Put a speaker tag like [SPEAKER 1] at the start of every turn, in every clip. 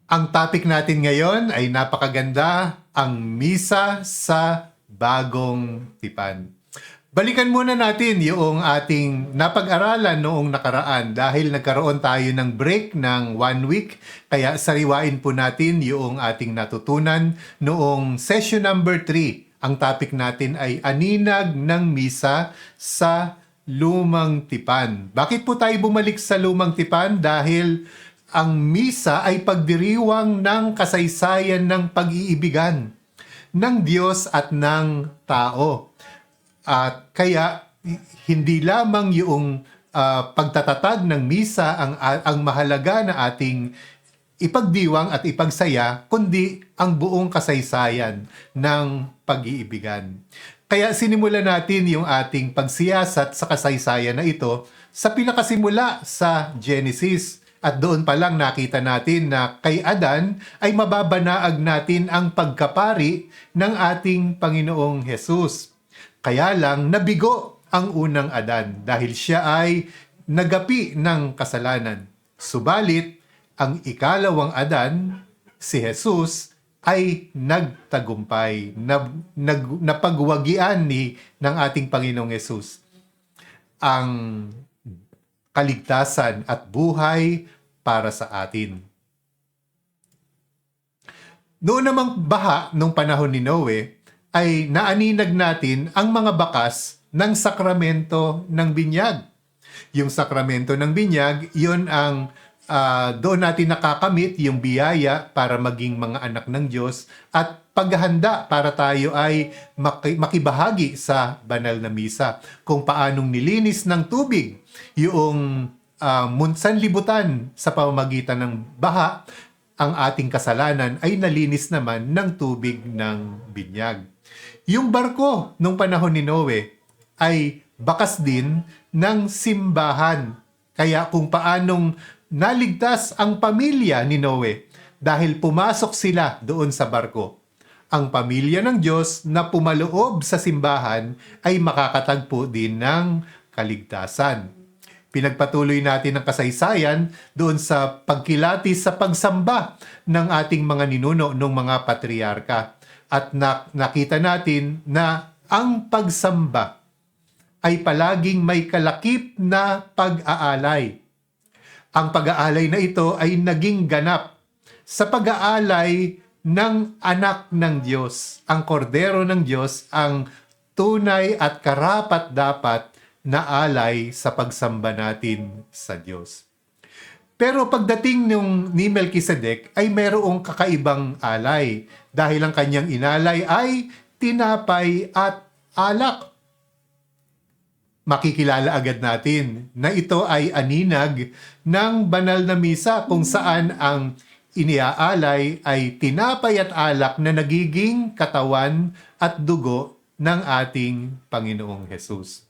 [SPEAKER 1] Ang topic natin ngayon ay napakaganda, ang misa sa bagong tipan. Balikan muna natin yung ating napag-aralan noong nakaraan dahil nagkaroon tayo ng break ng 1 week. Kaya sariwain po natin yung ating natutunan noong session number 3. Ang topic natin ay aninag ng misa sa lumang tipan. Bakit po tayo bumalik sa lumang tipan? Dahil ang misa ay pagdiriwang ng kasaysayan ng pag-iibigan ng Diyos at ng tao. At kaya hindi lamang yung pagtatatag ng misa ang mahalaga na ating ipagdiwang at ipagsaya, kundi ang buong kasaysayan ng pag-iibigan. Kaya sinimulan natin yung ating pagsiyasat sa kasaysayan na ito sa pinakasimula sa Genesis. At doon pa lang nakita natin na kay Adan ay mababanaag natin ang pagkapari ng ating Panginoong Hesus. Kaya lang nabigo ang unang Adan dahil siya ay nagapi ng kasalanan. Subalit, ang ikalawang Adan, si Jesus, ay nagtagumpay, napagwagian ng ating Panginoong Hesus ang kaligtasan at buhay para sa atin. Noon namang baha nung panahon ni Noe, ay naaninag natin ang mga bakas ng sakramento ng binyag. Yung sakramento ng binyag, yun ang doon natin nakakamit yung biyaya para maging mga anak ng Diyos at paghahanda para tayo ay makibahagi sa banal na misa. Kung paanong nilinis ng tubig yung sanlibutan sa pamamagitan ng baha, ang ating kasalanan ay nalinis naman ng tubig ng binyag. Yung barko nung panahon ni Noe ay bakas din ng simbahan. Kaya kung paanong naligtas ang pamilya ni Noe dahil pumasok sila doon sa barko, ang pamilya ng Diyos na pumaloob sa simbahan ay makakatagpo din ng kaligtasan. Pinagpatuloy natin ang kasaysayan doon sa pagkilatis sa pagsamba ng ating mga ninuno ng mga patriarka. At nakita natin na ang pagsamba ay palaging may kalakip na pag-aalay. Ang pag-aalay na ito ay naging ganap sa pag-aalay ng anak ng Diyos. Ang kordero ng Diyos ang tunay at karapat-dapat na alay sa pagsamba natin sa Diyos. Pero pagdating ni Melchizedek ay mayroong kakaibang alay dahil ang kanyang inalay ay tinapay at alak. Makikilala agad natin na ito ay aninag ng banal na misa kung saan ang iniaalay ay tinapay at alak na nagiging katawan at dugo ng ating Panginoong Hesus.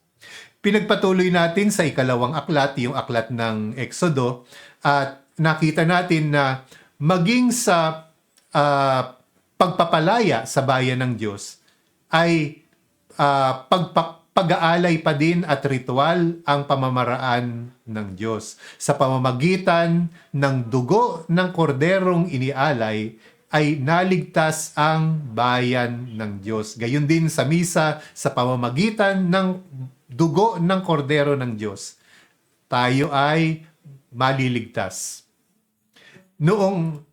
[SPEAKER 1] Pinagpatuloy natin sa ikalawang aklat, yung aklat ng Exodo, at nakita natin na maging sa pagpapalaya sa bayan ng Diyos ay pag-aalay pa din at ritual ang pamamaraan ng Diyos. Sa pamamagitan ng dugo ng korderong inialay ay naligtas ang bayan ng Diyos. Gayon din sa misa, sa pamamagitan ng dugo ng kordero ng Diyos, tayo ay maliligtas. Noong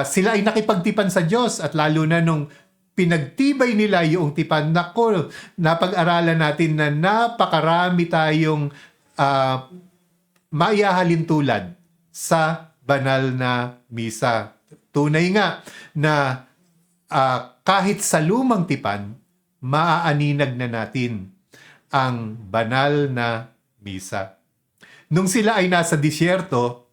[SPEAKER 1] sila ay nakipagtipan sa Diyos at lalo na nung pinagtibay nila yung tipan, nako, napag-aralan natin na napakarami tayong maihahalin tulad sa banal na misa. Tunay nga na kahit sa lumang tipan, maaaninag na natin ang banal na misa. Nung sila ay nasa disyerto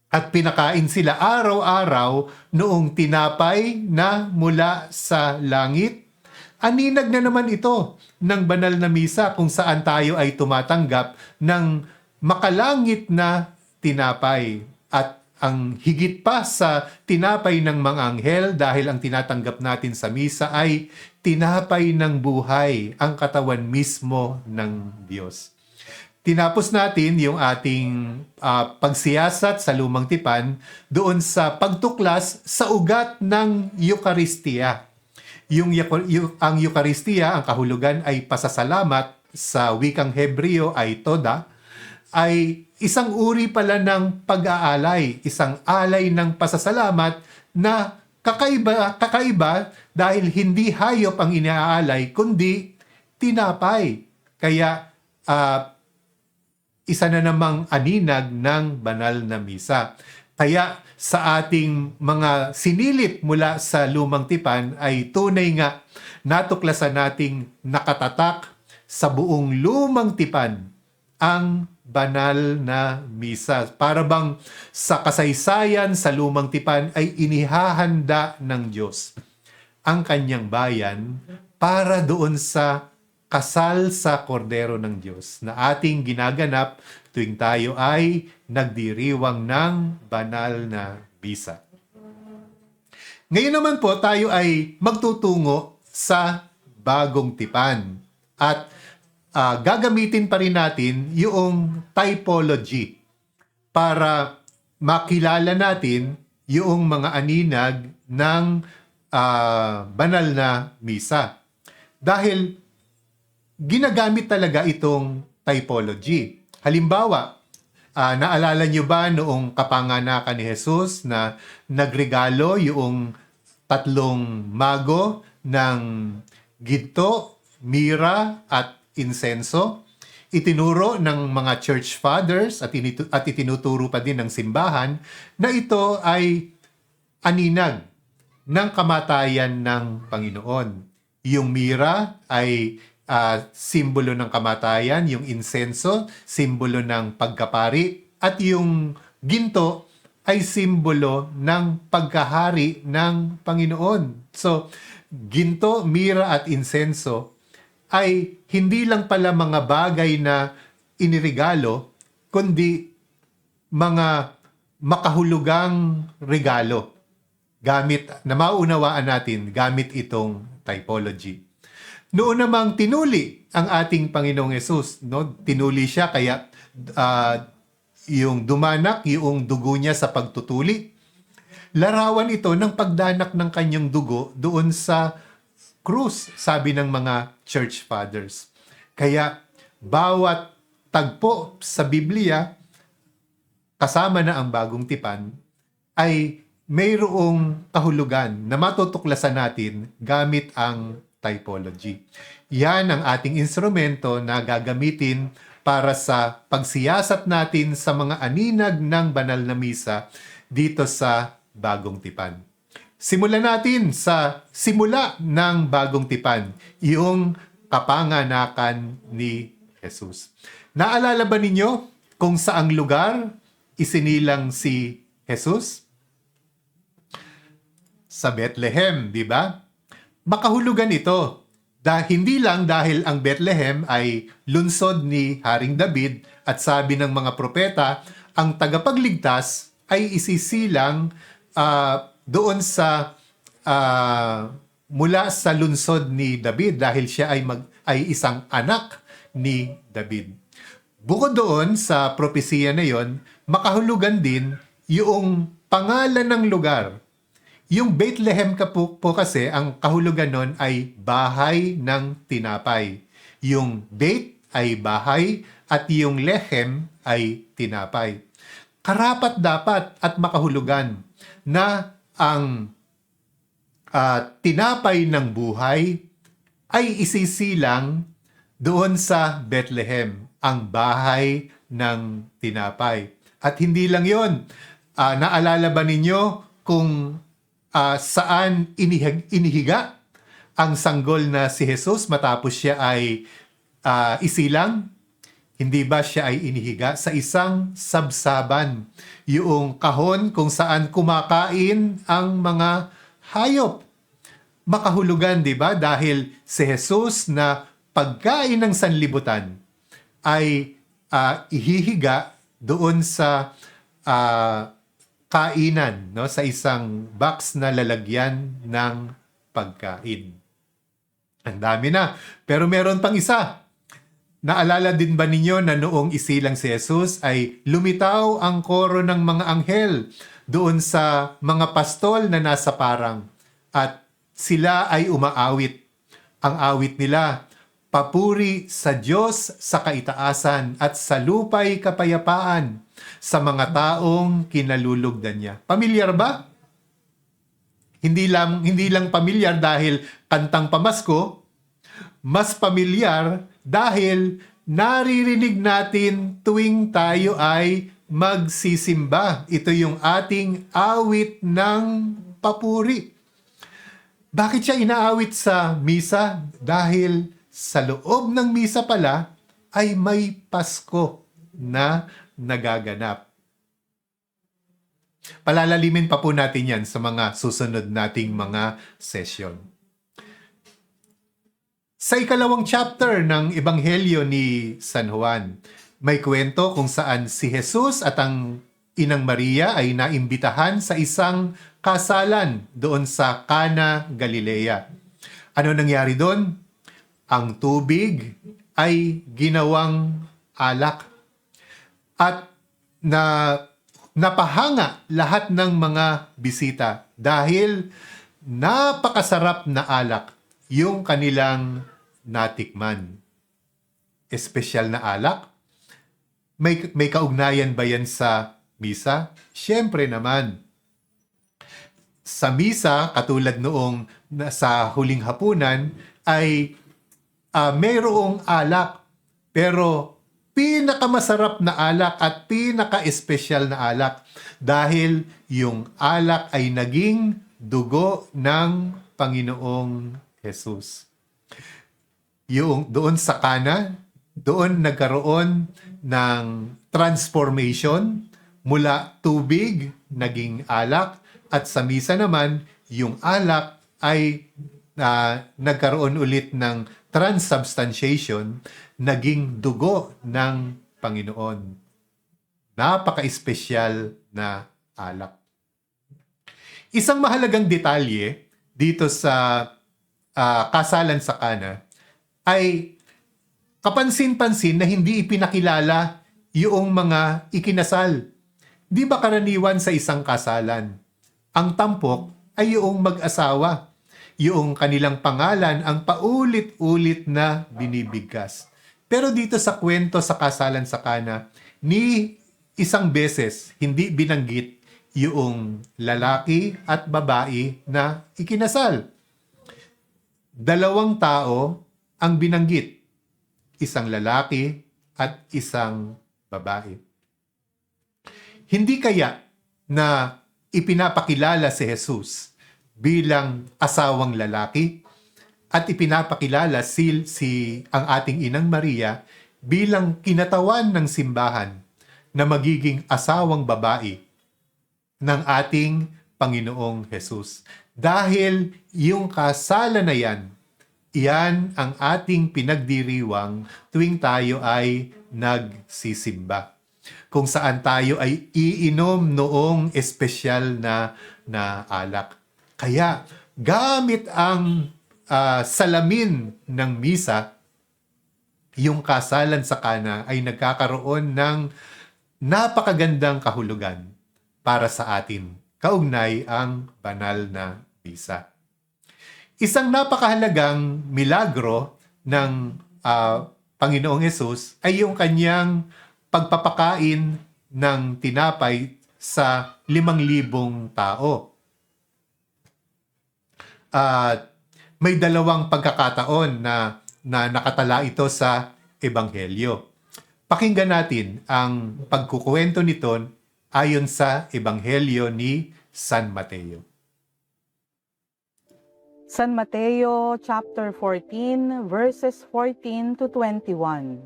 [SPEAKER 1] at pinakain sila araw-araw noong tinapay na mula sa langit, aninag na naman ito ng banal na misa kung saan tayo ay tumatanggap ng makalangit na tinapay. At ang higit pa sa tinapay ng mga anghel dahil ang tinatanggap natin sa misa ay tinapay ng buhay, ang katawan mismo ng Diyos. tinapos natin yung ating pagsiyasat sa lumang tipan doon sa pagtuklas sa ugat ng Eucharistia. Ang Eucharistia, ang kahulugan ay pasasalamat, sa wikang Hebreo ay toda, ay isang uri pala ng pag-aalay, isang alay ng pasasalamat na kakaiba dahil hindi hayop ang inaalay, kundi tinapay. Kaya isa na namang aninag ng banal na misa. Kaya sa ating mga sinilip mula sa lumang tipan ay tunay nga natuklasan nating nakatatak sa buong lumang tipan ang banal na misa. Para bang sa kasaysayan sa lumang tipan ay inihahanda ng Diyos ang kanyang bayan para doon sa kasal sa kordero ng Diyos na ating ginaganap tuwing tayo ay nagdiriwang ng banal na misa. Ngayon naman po tayo ay magtutungo sa bagong tipan at gagamitin pa rin natin yung typology para makilala natin yung mga aninag ng banal na misa. Dahil ginagamit talaga itong typology. Halimbawa, naalala nyo ba noong kapanganakan ni Jesus na nagregalo yung 3 mago ng ginto, mira at insenso? Itinuro ng mga church fathers at itinuturo pa din ng simbahan na ito ay aninag ng kamatayan ng Panginoon. Yung mira ay simbolo ng kamatayan, yung insenso, simbolo ng pagkapari, at yung ginto ay simbolo ng pagkahari ng Panginoon. So, ginto, mira at insenso ay hindi lang pala mga bagay na inirigalo, kundi mga makahulugang regalo gamit na maunawaan natin gamit itong typology. Noon namang tinuli ang ating Panginoong Yesus, no? Tinuli siya kaya yung dumanak, yung dugo niya sa pagtutuli. Larawan ito ng pagdanak ng kanyang dugo doon sa krus, sabi ng mga church fathers. Kaya bawat tagpo sa Biblia, kasama na ang bagong tipan, ay mayroong kahulugan na matutuklasan natin gamit ang typology. Yan ang ating instrumento na gagamitin para sa pagsiyasat natin sa mga aninag ng banal na misa dito sa bagong tipan. Simulan natin sa simula ng bagong tipan, yung kapanganakan ni Jesus. Naalala ba ninyo kung saang lugar isinilang si Jesus? Sa Bethlehem, di ba? Makahulugan ito. Hindi lang dahil ang Bethlehem ay lunsod ni Haring David at sabi ng mga propeta, ang tagapagligtas ay isisilang doon sa mula sa lunsod ni David dahil siya ay isang anak ni David. Bukod doon sa propesiya na yon, makahulugan din yung pangalan ng lugar. Yung Bethlehem po kasi, ang kahulugan nun ay bahay ng tinapay. Yung Beth ay bahay at yung Lehem ay tinapay. Karapat dapat at makahulugan na ang tinapay ng buhay ay isisilang doon sa Bethlehem, ang bahay ng tinapay. At hindi lang yon, naalala ba ninyo kung saan inihiga ang sanggol na si Jesus matapos siya ay isilang? Hindi ba siya ay inihiga sa isang sabsaban? Yung kahon kung saan kumakain ang mga hayop. Makahulugan, di ba? Dahil si Jesus na pagkain ng sanlibutan ay ihihiga doon sa kainan, no, sa isang box na lalagyan ng pagkain. Ang dami na. Pero meron pang isa. Naalala din ba ninyo na noong isilang si Jesus ay lumitaw ang koro ng mga anghel doon sa mga pastol na nasa parang at sila ay umaawit. Ang awit nila, papuri sa Diyos sa kaitaasan at sa lupa'y kapayapaan sa mga taong kinalulugdan niya. Pamilyar ba? Hindi lang pamilyar dahil kantang pamasko, mas pamilyar dahil naririnig natin tuwing tayo ay magsisimba. Ito yung ating awit ng papuri. Bakit siya inaawit sa misa? Dahil sa loob ng misa pala ay may Pasko na nagaganap. Palalalimin pa po natin yan sa mga susunod nating mga session. Sa ikalawang chapter ng Ebanghelyo ni San Juan, may kwento kung saan si Jesus at ang Inang Maria ay naimbitahan sa isang kasalan doon sa Cana, Galilea. Ano nangyari doon? Ang tubig ay ginawang alak. At napahanga lahat ng mga bisita dahil napakasarap na alak yung kanilang natikman. Espesyal na alak? May kaugnayan ba yan sa misa? Siyempre naman. Sa misa, katulad noong sa huling hapunan, ay mayroong alak. Pero pinakamasarap na alak at pinaka-espesyal na alak dahil yung alak ay naging dugo ng Panginoong Jesus. Yung doon sa Cana, doon nagkaroon ng transformation mula tubig naging alak at sa misa naman yung alak ay nagkaroon ulit ng transubstantiation, naging dugo ng Panginoon. Napaka-espesyal na alak. Isang mahalagang detalye dito sa kasalan sa Cana ay kapansin-pansin na hindi ipinakilala yung mga ikinasal. Di ba karaniwan sa isang kasalan? Ang tampok ay yung mag-asawa. Yung kanilang pangalan ang paulit-ulit na binibigkas. Pero dito sa kwento sa kasalan sa Cana, ni isang beses hindi binanggit yung lalaki at babae na ikinasal. Dalawang tao ang binanggit, isang lalaki at isang babae. Hindi kaya na ipinapakilala si Jesus bilang asawang lalaki at ipinapakilala ang ating Inang Maria bilang kinatawan ng simbahan na magiging asawang babae ng ating Panginoong Jesus. Dahil yung kasalan na yan ang ating pinagdiriwang tuwing tayo ay nagsisimba. Kung saan tayo ay iinom noong espesyal na alak. Kaya gamit ang salamin ng misa, yung kasalan sa Cana ay nagkakaroon ng napakagandang kahulugan para sa atin. Kaugnay ang banal na misa. Isang napakahalagang milagro ng Panginoong Hesus ay yung kanyang pagpapakain ng tinapay sa 5,000 tao. May dalawang pagkakataon na nakatala ito sa Ebanghelyo. Pakinggan natin ang pagkukuwento nito ayon sa Ebanghelyo ni San Mateo.
[SPEAKER 2] San Mateo chapter 14 verses 14 to 21.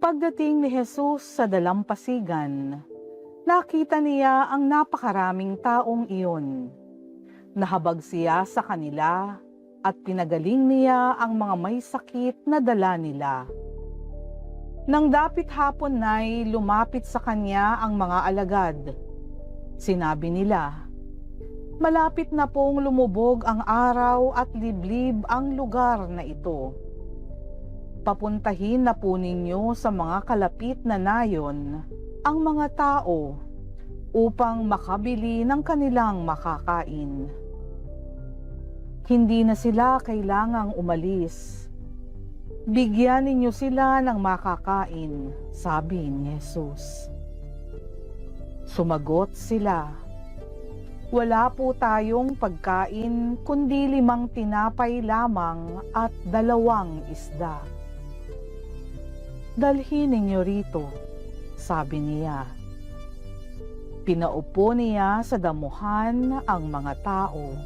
[SPEAKER 2] Pagdating ni Jesus sa dalampasigan, nakita niya ang napakaraming taong iyon. Nahabag siya sa kanila at pinagaling niya ang mga may sakit na dala nila. Nang dapit hapon na'y lumapit sa kanya ang mga alagad. Sinabi nila, "Malapit na pong lumubog ang araw at liblib ang lugar na ito. Papuntahin na po ninyo sa mga kalapit na nayon ang mga tao upang makabili ng kanilang makakain. Hindi na sila kailangang umalis. Bigyan ninyo sila ng makakain, sabi ni Jesus. Sumagot sila, wala po tayong pagkain kundi 5 tinapay lamang at 2 isda. Dalhin ninyo rito, sabi niya. Pinaupo niya sa damuhan ang mga tao.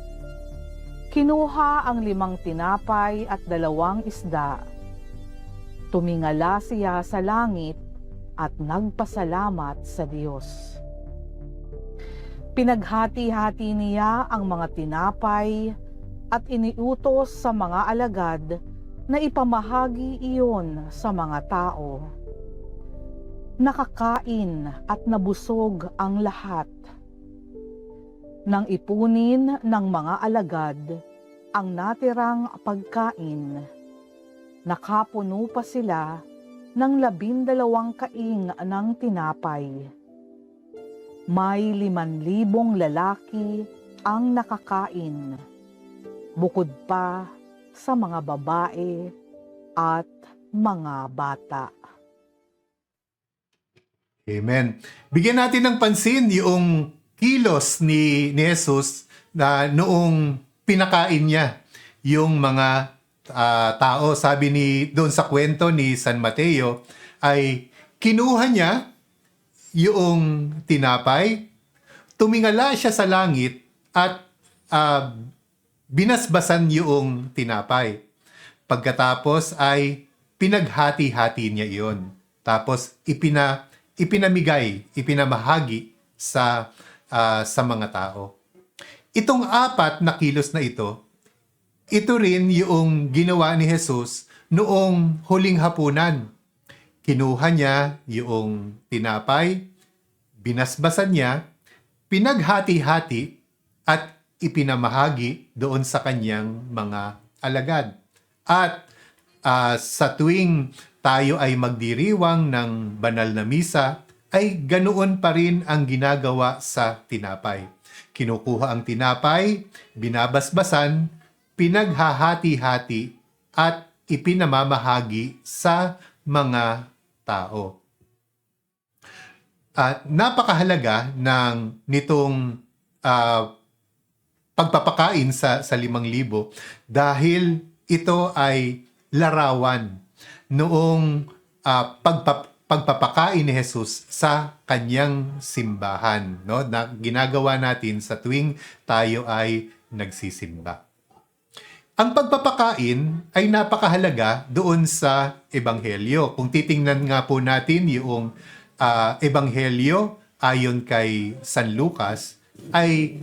[SPEAKER 2] Kinuha ang 5 tinapay at 2 isda. Tumingala siya sa langit at nagpasalamat sa Diyos. Pinaghati-hati niya ang mga tinapay at iniutos sa mga alagad na ipamahagi iyon sa mga tao. Nakakain at nabusog ang lahat. Nang ipunin ng mga alagad ang natirang pagkain, nakapuno pa sila ng 12 kaing ng tinapay. May 5,000 lalaki ang nakakain, bukod pa sa mga babae at mga bata.
[SPEAKER 1] Amen. Bigyan natin ng pansin yung kilos ni Jesus na noong pinakain niya yung mga tao. Sabi doon sa kwento ni San Mateo ay kinuha niya yung tinapay, tumingala siya sa langit at binasbasan yung tinapay. Pagkatapos ay pinaghati-hati niya iyon. Tapos ipinamahagi sa mga tao. Itong 4 na kilos na ito rin yung ginawa ni Jesus noong huling hapunan. Kinuha niya yung tinapay, binasbasan niya, pinaghati-hati at ipinamahagi doon sa kanyang mga alagad. At sa tuwing tayo ay magdiriwang ng banal na misa, ay ganoon pa rin ang ginagawa sa tinapay. Kinukuha ang tinapay, binabasbasan, pinaghahati-hati at ipinamamahagi sa mga tao. At napakahalaga nitong pagpapakain sa 5,000 dahil ito ay larawan noong pagpapakain ni Jesus sa kanyang simbahan, no? Na ginagawa natin sa tuwing tayo ay nagsisimba. Ang pagpapakain ay napakahalaga doon sa Ebanghelyo. Kung titingnan nga po natin yung Ebanghelyo ayon kay San Lucas, ay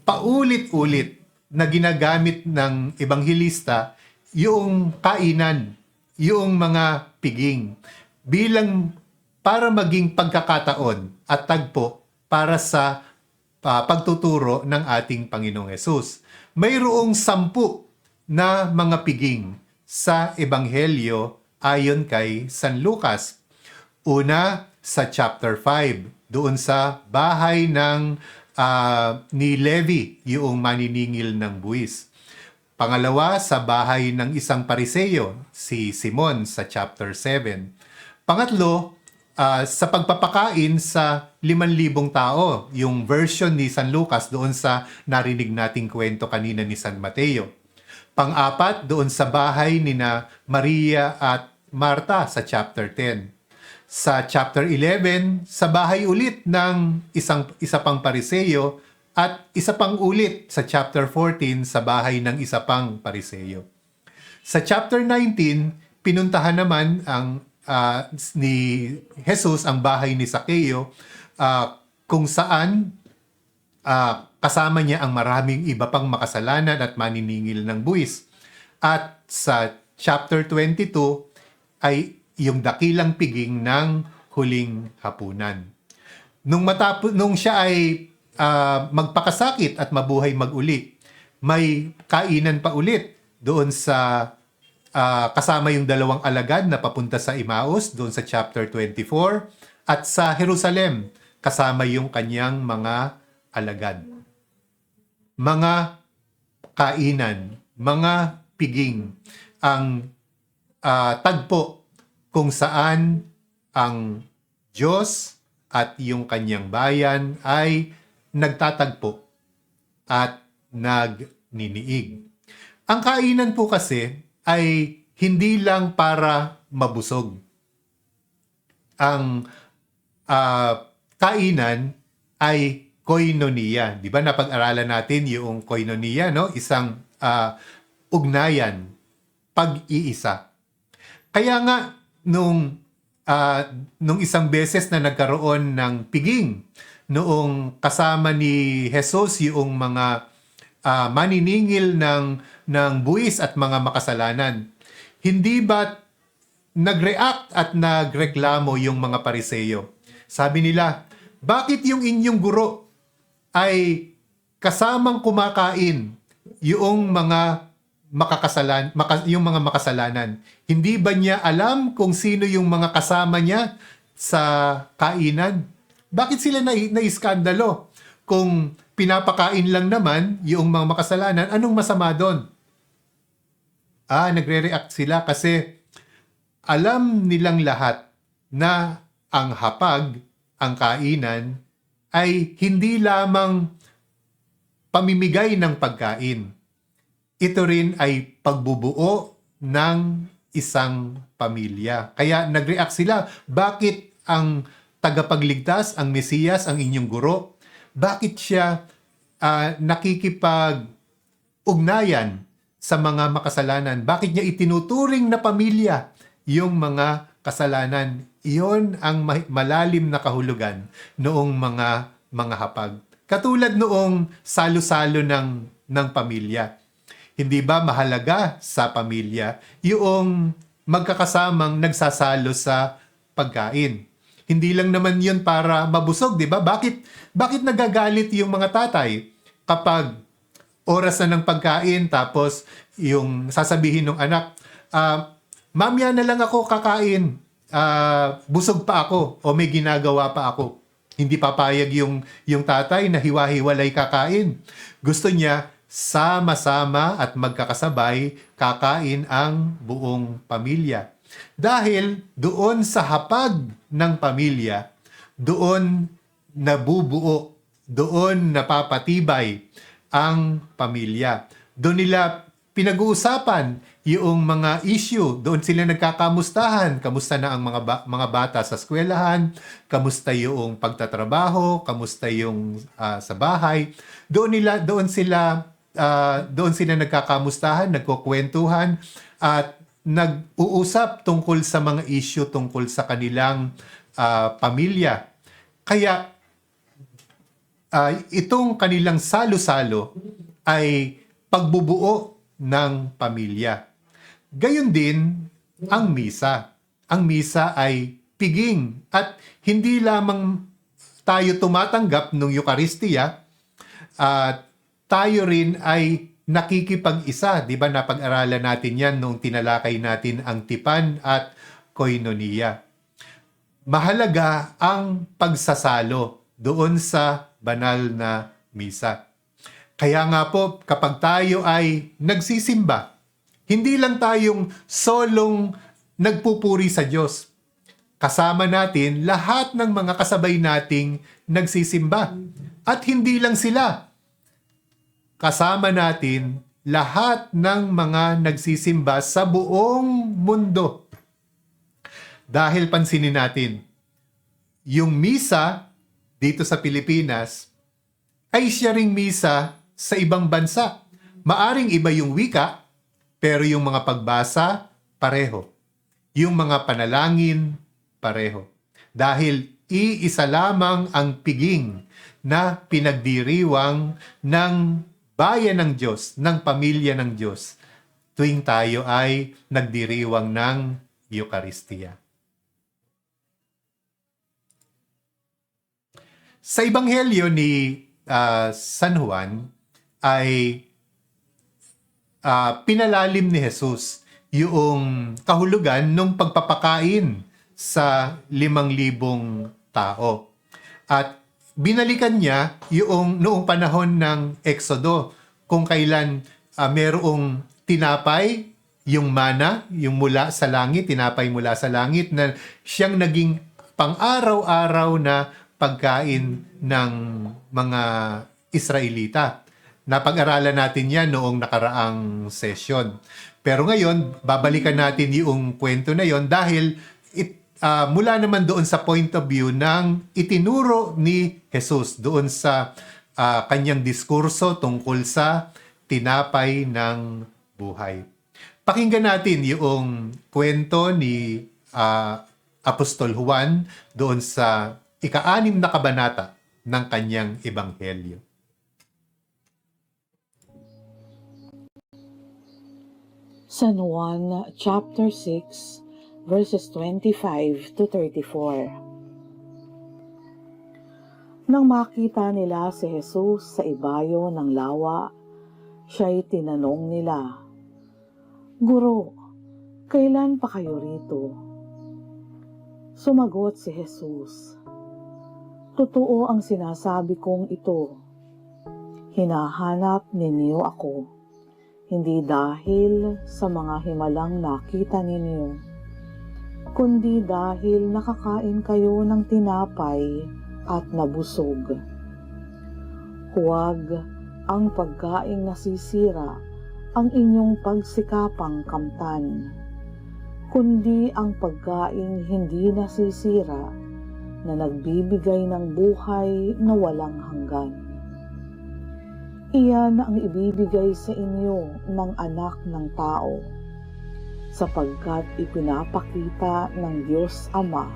[SPEAKER 1] paulit-ulit na ginagamit ng Ebanghelista yung kainan, yung mga piging, bilang para maging pagkakataon at tagpo para sa pagtuturo ng ating Panginoong Hesus. Mayroong 10 na mga piging sa Ebanghelyo ayon kay San Lucas. Una, sa chapter 5, doon sa bahay ni Levi, yung maniningil ng buwis. Pangalawa, sa bahay ng isang Pariseyo, si Simon, sa chapter 7. Pangatlo, sa pagpapakain sa 5,000 tao, yung version ni San Lucas doon sa narinig nating kwento kanina ni San Mateo. Pang-apat, doon sa bahay ni Maria at Marta sa chapter 10. Sa chapter 11, sa bahay ulit ng isa pang Pariseyo at isa pang ulit sa chapter 14 sa bahay ng isa pang Pariseyo. Sa chapter 19, pinuntahan naman ni Jesus ang bahay ni Zaccheo kung saan kasama niya ang maraming iba pang makasalanan at maniningil ng buwis. At sa chapter 22 ay yung dakilang piging ng huling hapunan. Nung siya ay magpakasakit at mabuhay mag-uli, may kainan pa ulit doon sa kasama yung dalawang alagad na papunta sa Emmaus doon sa chapter 24 at sa Jerusalem kasama yung kanyang mga alagad. Mga kainan, mga piging ang tagpo kung saan ang Diyos at yung kanyang bayan ay nagtatagpo at nagniniig. Ang kainan po kasi ay hindi lang para mabusog. Ang kainan ay koinonia. Di ba napag-aralan natin yung koinonia, no? Isang ugnayan, pag-iisa. Kaya nga, nung isang beses na nagkaroon ng piging, noong kasama ni Jesus yung mga maniningil ng buwis at mga makasalanan, hindi ba nag-react at nagreklamo yung mga Pariseo? Sabi nila, bakit yung inyong guro ay kasamang kumakain yung mga yung mga makasalanan? Hindi ba niya alam kung sino yung mga kasama niya sa kainan? Bakit sila naiskandalo? Kung pinapakain lang naman yung mga makasalanan, anong masama doon? Nagre-react sila kasi alam nilang lahat na ang hapag, ang kainan, ay hindi lamang pamimigay ng pagkain. Ito rin ay pagbubuo ng isang pamilya. Kaya nag-react sila, bakit ang tagapagligtas, ang Mesiyas, ang inyong guro, bakit siya nakikipag-ugnayan sa mga makasalanan? Bakit niya itinuturing na pamilya yung mga kasalanan? Iyon ang malalim na kahulugan noong mga hapag. Katulad noong salo-salo ng pamilya. Hindi ba mahalaga sa pamilya yung magkakasamang nagsasalo sa pagkain? Hindi lang naman yun para mabusog, di ba? Bakit nagagalit yung mga tatay kapag oras na ng pagkain tapos yung sasabihin ng anak, mamaya na lang ako kakain, busog pa ako o may ginagawa pa ako. Hindi papayag yung tatay na hiwa-hiwalay kakain. Gusto niya sama-sama at magkakasabay kakain ang buong pamilya. Dahil doon sa hapag ng pamilya, doon nabubuo, doon napapatibay ang pamilya. Doon nila pinag-uusapan yung mga issue. Doon sila nagkakamustahan. Kamusta na ang mga bata sa eskwelahan? Kamusta yung pagtatrabaho? Kamusta yung sa bahay? Doon sila nagkakamustahan, nagkukwentuhan at nag-uusap tungkol sa mga issue tungkol sa kanilang pamilya. Kaya itong kanilang salo-salo ay pagbubuo ng pamilya. Gayon din ang misa. Ang misa ay piging at hindi lamang tayo tumatanggap ng Eucharistia, tayo rin ay nakikipag-isa. Di ba napag-aralan natin yan nung tinalakay natin ang tipan at koinonia. Mahalaga ang pagsasalo doon sa banal na misa. Kaya nga po, kapag tayo ay nagsisimba, hindi lang tayong solong nagpupuri sa Diyos. Kasama natin lahat ng mga kasabay nating nagsisimba. At hindi lang sila. Kasama natin lahat ng mga nagsisimba sa buong mundo. Dahil pansinin natin, yung misa dito sa Pilipinas ay siya ring misa sa ibang bansa. Maaring iba yung wika, pero yung mga pagbasa, pareho. Yung mga panalangin, pareho. Dahil iisa lamang ang piging na pinagdiriwang ng bayan ng Diyos, ng pamilya ng Diyos, tuwing tayo ay nagdiriwang ng Eucharistia. Sa Ebanghelyo ni San Juan ay pinalalim ni Jesus yung kahulugan ng pagpapakain sa 5,000 tao. At binalikan niya yung noong panahon ng Exodo, kung kailan merong tinapay, yung mana, yung mula sa langit, tinapay mula sa langit, na siyang naging pang-araw-araw na pagkain ng mga Israelita. Napag-aralan natin yan noong nakaraang session. Pero ngayon, babalikan natin yung kwento na yon dahil mula naman doon sa point of view ng itinuro ni Jesus doon sa kanyang diskurso tungkol sa tinapay ng buhay. Pakinggan natin yung kwento ni Apostol Juan doon sa ika-6 na kabanata ng kanyang ebanghelyo.
[SPEAKER 2] San Juan chapter 6 verses 25 to 34. Nang makita nila si Jesus sa ibayo ng lawa, siya'y tinanong nila, "Guro, kailan pa kayo rito?" Sumagot si Jesus, "Totoo ang sinasabi kong ito. Hinahanap ninyo ako. Hindi dahil sa mga himalang nakita ninyo, kundi dahil nakakain kayo ng tinapay at nabusog. Huwag ang pagkaing nasisira ang inyong pagsikapang kamtan, kundi ang pagkaing hindi nasisira na nagbibigay ng buhay na walang hanggan. Iyan ang ibibigay sa inyo ng Anak ng Tao, sapagkat ipinapakita ng Diyos Ama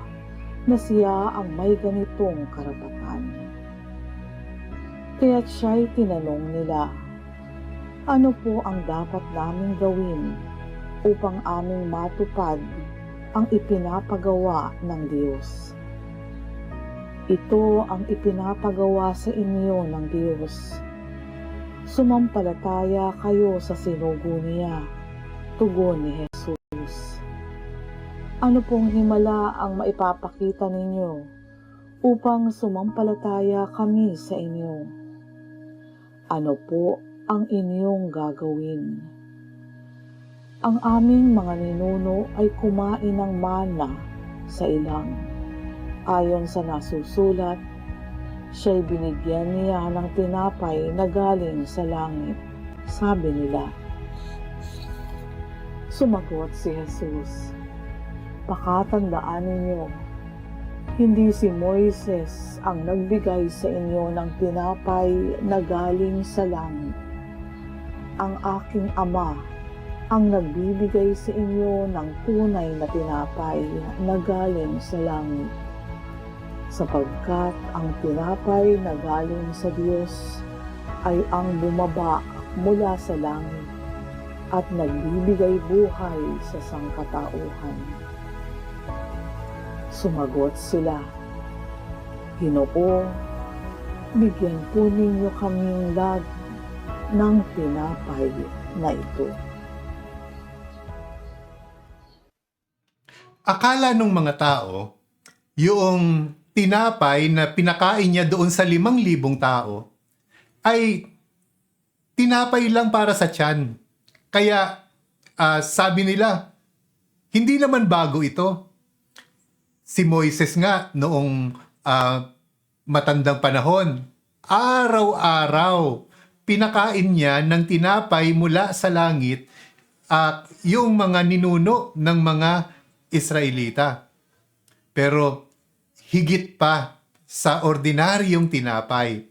[SPEAKER 2] na siya ang may ganitong karapatan. Kaya't siya'y tinanong nila, "Ano po ang dapat naming gawin upang aming matupad ang ipinapagawa ng Diyos?" Ito ang ipinapagawa sa inyo ng Diyos. Sumampalataya kayo sa sinugo niya, tugon ni Jesus. Ano pong himala ang maipapakita ninyo upang sumampalataya kami sa inyo? Ano po ang inyong gagawin? Ang aming mga ninuno ay kumain ng mana sa ilang. Ayon sa nasusulat, siya'y binigyan niya ng tinapay na galing sa langit. Sabi nila. Sumagot si Jesus, "Pakatandaan ninyo, hindi si Moises ang nagbigay sa inyo ng tinapay na galing sa langit. Ang aking Ama ang nagbibigay sa inyo ng tunay na tinapay na galing sa langit. Sapagkat ang tinapay na galing sa Diyos ay ang bumaba mula sa langit at nagbibigay buhay sa sangkatauhan." Sumagot sila, "Ginoo, bigyan po ninyo kaming lagi ng tinapay na ito."
[SPEAKER 1] Akala nung mga tao, yung tinapay na pinakain niya doon sa 5,000 tao ay tinapay lang para sa tiyan. Kaya sabi nila, hindi naman bago ito. Si Moises nga noong matandang panahon, araw-araw pinakain niya ng tinapay mula sa langit yung mga ninuno ng mga Israelita. Pero higit pa sa ordinaryong tinapay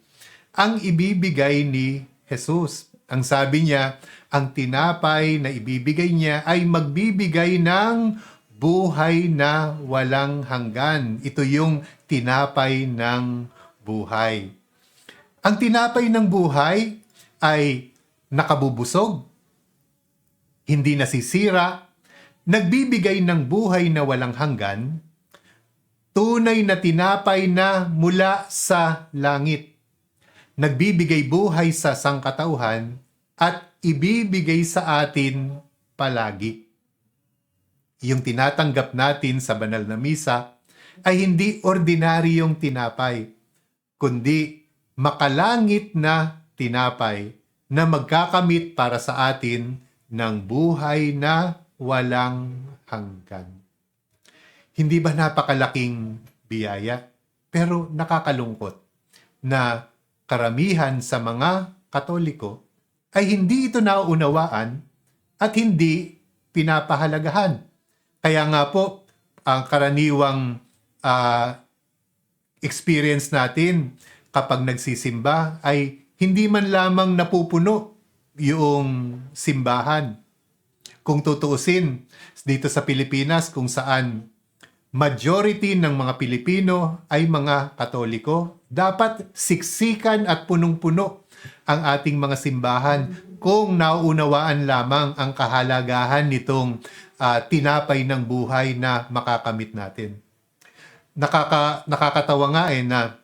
[SPEAKER 1] ang ibibigay ni Jesus. Ang sabi niya, ang tinapay na ibibigay niya ay magbibigay ng buhay na walang hanggan. Ito yung tinapay ng buhay. Ang tinapay ng buhay ay nakabubusog, hindi nasisira, nagbibigay ng buhay na walang hanggan, tunay na tinapay na mula sa langit, nagbibigay buhay sa sangkatauhan at ibibigay sa atin palagi. yung tinatanggap natin sa banal na misa ay hindi ordinaryong tinapay, kundi makalangit na tinapay na magkakamit para sa atin ng buhay na walang hanggan. Hindi ba napakalaking biyaya? Pero nakakalungkot na karamihan sa mga Katoliko ay hindi ito nauunawaan at hindi pinapahalagahan. Kaya nga po, ang karaniwang experience natin kapag nagsisimba ay hindi man lamang napupuno yung simbahan. Kung tutuusin, dito sa Pilipinas kung saan majority ng mga Pilipino ay mga Katoliko, dapat siksikan at punong-puno ang ating mga simbahan kung nauunawaan lamang ang kahalagahan nitong tinapay ng buhay na makakamit natin. Nakakatawa nga na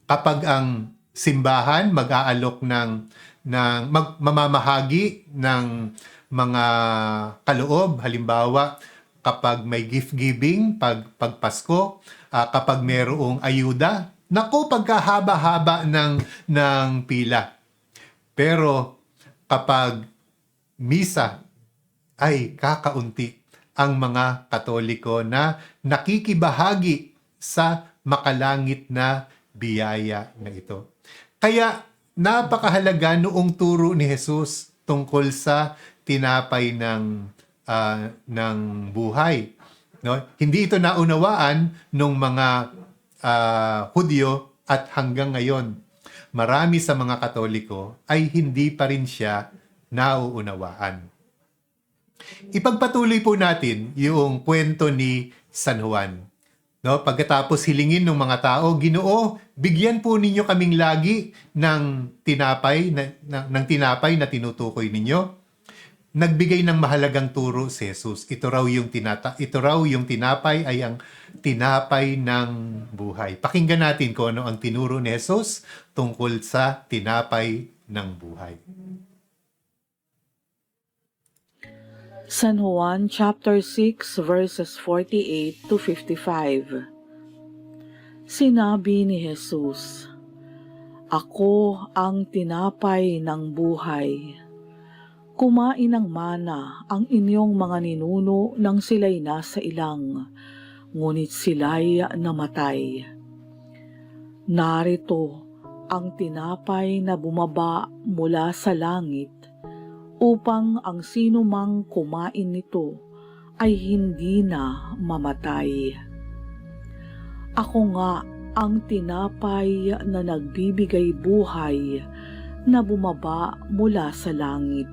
[SPEAKER 1] kapag ang simbahan mag-aalok mamamahagi ng mga kaloob, halimbawa kapag may gift giving, pag Pasko, kapag mayroong ayuda, naku, pagkahaba-haba ng pila. Pero kapag misa, ay kakaunti ang mga Katoliko na nakikibahagi sa makalangit na biyaya na ito. Kaya napakahalaga noong turo ni Jesus tungkol sa tinapay ng buhay. No? Hindi ito naunawaan ng mga Hudyo at hanggang ngayon, marami sa mga Katoliko ay hindi pa rin siya nauunawaan. Ipagpatuloy po natin yung kwento ni San Juan. No, pagkatapos hilingin ng mga tao, Ginoo, bigyan po ninyo kaming lagi ng tinapay na tinutukoy ninyo. Nagbigay ng mahalagang turo si Jesus. Ito raw yung tinapay ay ang tinapay ng buhay. Pakinggan natin kung ano ang tinuro ni Jesus tungkol sa tinapay ng buhay.
[SPEAKER 2] San Juan chapter 6 verses 48 to 55. Sinabi ni Jesus, "Ako ang tinapay ng buhay. Kumain ng mana ang inyong mga ninuno nang sila'y nasa ilang, ngunit sila'y namatay. Narito ang tinapay na bumaba mula sa langit, upang ang sino mang kumain nito ay hindi na mamatay. Ako nga ang tinapay na nagbibigay buhay na bumaba mula sa langit.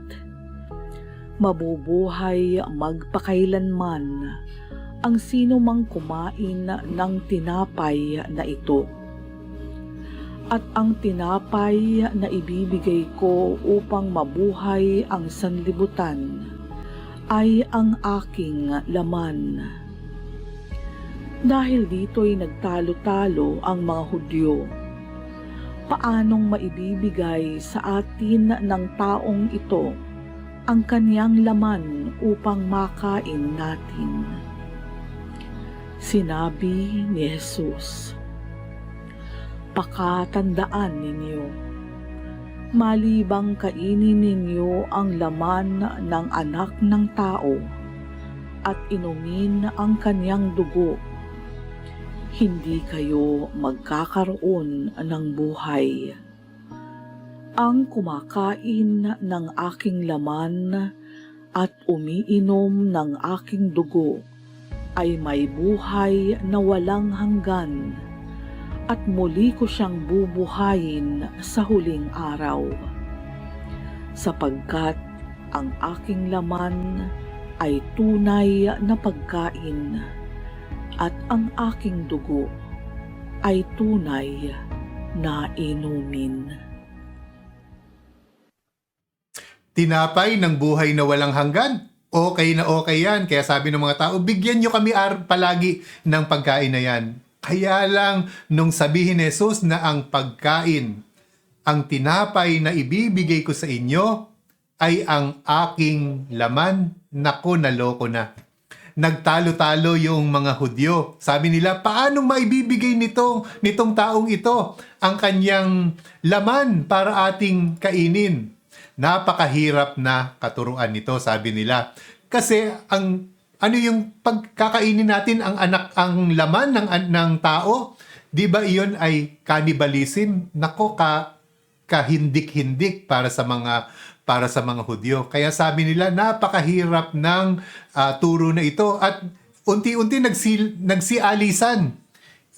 [SPEAKER 2] Mabubuhay magpakailanman ang sino mang kumain ng tinapay na ito. At ang tinapay na ibibigay ko upang mabuhay ang sanlibutan ay ang aking laman." Dahil dito'y nagtalo-talo ang mga Hudyo. Paanong maibibigay sa atin ng taong ito ang kaniyang laman upang makain natin? Sinabi ni Jesus, "Pakatandaan ninyo, malibang kainin ninyo ang laman ng anak ng tao at inumin ang kaniyang dugo, hindi kayo magkakaroon ng buhay. Ang kumakain ng aking laman at umiinom ng aking dugo ay may buhay na walang hanggan, at muli ko siyang bubuhayin sa huling araw. Sapagkat ang aking laman ay tunay na pagkain, at ang aking dugo ay tunay na inumin."
[SPEAKER 1] Tinapay ng buhay na walang hanggan. Okay na okay yan. Kaya sabi ng mga tao, bigyan nyo kami palagi ng pagkain na yan. Kaya lang, nung sabihin ni Jesus na ang pagkain, ang tinapay na ibibigay ko sa inyo, ay ang aking laman, naku, naloko na. nagtalo-talo yung mga Hudyo. Sabi nila, paano maibibigay nitong taong ito ang kanyang laman para ating kainin? Napakahirap na katuruan nito, sabi nila. Kasi ano yung pagkakainin natin ang laman ng tao? 'Di ba iyon ay cannibalism? Nako, kahindik-hindik para sa mga Hudyo. Kaya sabi nila, napakahirap ng turo na ito at unti-unti nagsialisan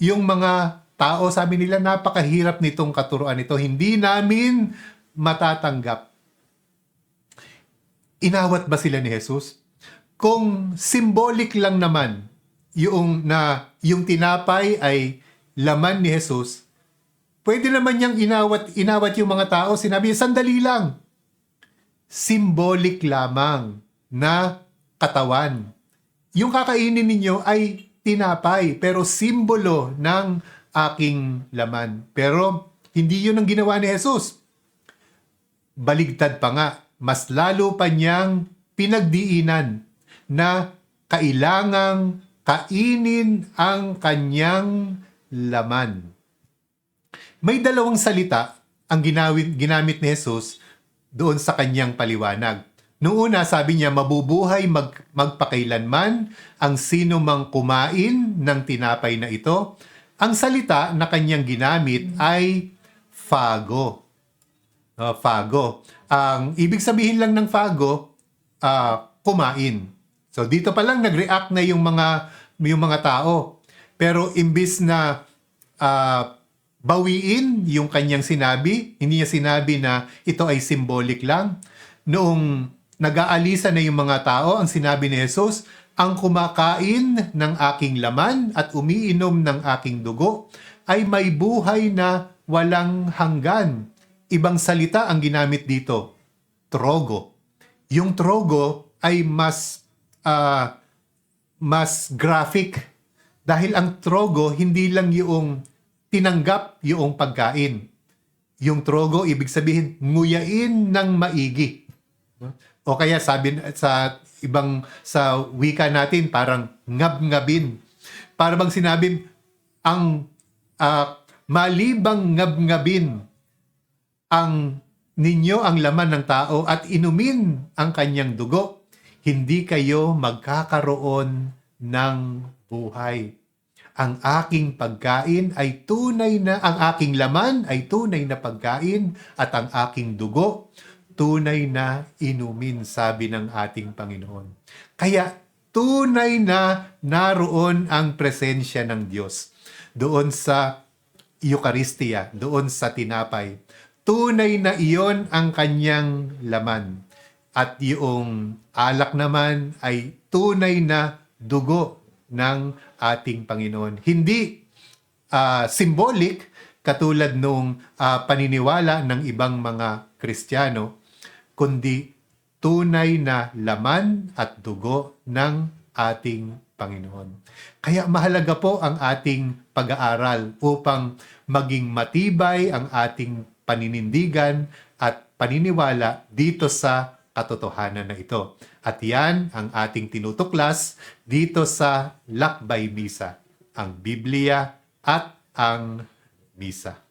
[SPEAKER 1] yung mga tao. Sabi nila, napakahirap nitong katuruan ito. Hindi namin matatanggap. Inawat ba sila ni Jesus? Kung symbolic lang naman yung tinapay ay laman ni Jesus, pwede naman niyang inawat yung mga tao. Sinabi niya, sandali lang. Symbolic lamang na katawan. Yung kakainin ninyo ay tinapay, pero simbolo ng aking laman. Pero hindi yun ang ginawa ni Jesus. Baligtad pa nga, mas lalo pa niyang pinagdiinan na kailangang kainin ang kanyang laman. May dalawang salita ang ginamit ni Jesus doon sa kanyang paliwanag. Noong una, sabi niya, mabubuhay magpakailanman ang sino mang kumain ng tinapay na ito. Ang salita na kanyang ginamit ay phago. Phago. Ang ibig sabihin lang ng phago, kumain. So dito pa lang nag-react na yung mga tao. Pero imbis na bawiin yung kanyang sinabi, hindi niya sinabi na ito ay symbolic lang. Noong nag-aalisa na yung mga tao, ang sinabi ni Jesus, ang kumakain ng aking laman at umiinom ng aking dugo ay may buhay na walang hanggan. Ibang salita ang ginamit dito, trogo. Yung trogo ay mas graphic dahil ang trogo hindi lang yung tinanggap yung pagkain. Yung trogo, ibig sabihin, nguyain ng maigi. O kaya sabi sa wika natin, parang ngab-ngabin. Para bang sinabing, malibang ngab-ngabin ninyo ang laman ng tao at inumin ang kanyang dugo, hindi kayo magkakaroon ng buhay. Ang aking pagkain ay ang aking laman ay tunay na pagkain at ang aking dugo tunay na inumin, sabi ng ating Panginoon. Kaya tunay na naroon ang presensya ng Diyos doon sa Eucharistia, doon sa tinapay. Tunay na iyon ang kanyang laman. At yung alak naman ay tunay na dugo ng ating Panginoon. Hindi symbolic katulad nung paniniwala ng ibang mga Kristiyano, kundi tunay na laman at dugo ng ating Panginoon. Kaya mahalaga po ang ating pag-aaral upang maging matibay ang ating paninindigan at paniniwala dito sa katotohanan na ito. At yan ang ating tinutuklas dito sa Lakbay Misa, ang Biblia at ang Misa.